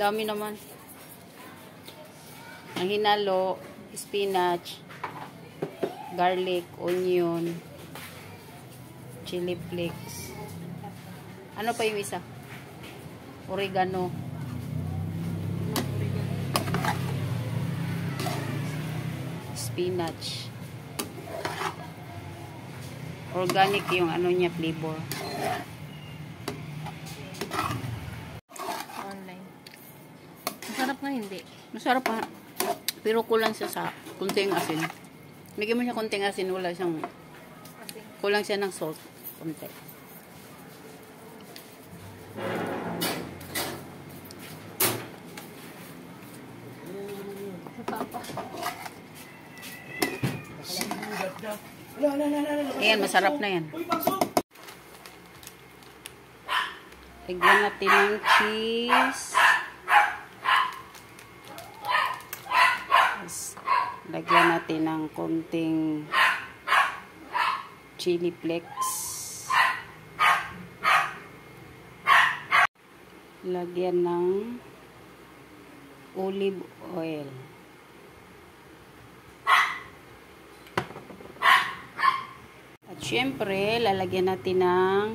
Dami naman. Ang hinalo, spinach, garlic, onion, chili flakes. Ano pa yung isa? Oregano. Spinach. Organic yung ano niya, flavor. Online. Masarap nga hindi. Masarap pa. Pero kulang siya sa kunting asin. Bigyan mo siya kunting asin, wala siyang kulang siya ng salt. Kunti. Ayan, masarap na yan. Lagyan natin ng cheese. Lagyan natin ng konting chili flakes. Lagyan ng olive oil. At syempre, lalagyan natin ng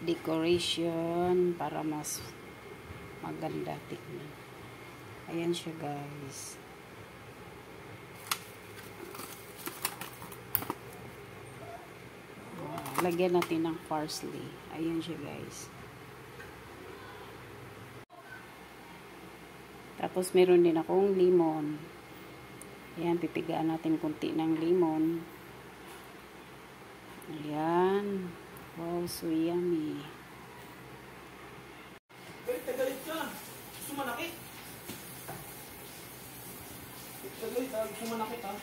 decoration para mas maganda tignan. Ayan siya, guys. Lagyan natin ng parsley. Ayan siya, guys. Tapos meron din akong lemon. Ayan, pipigaan natin konti ng lemon. Ayan. Wow, so yummy. Galit ka. Sumanakit. Galit ka. Sumanakit ha.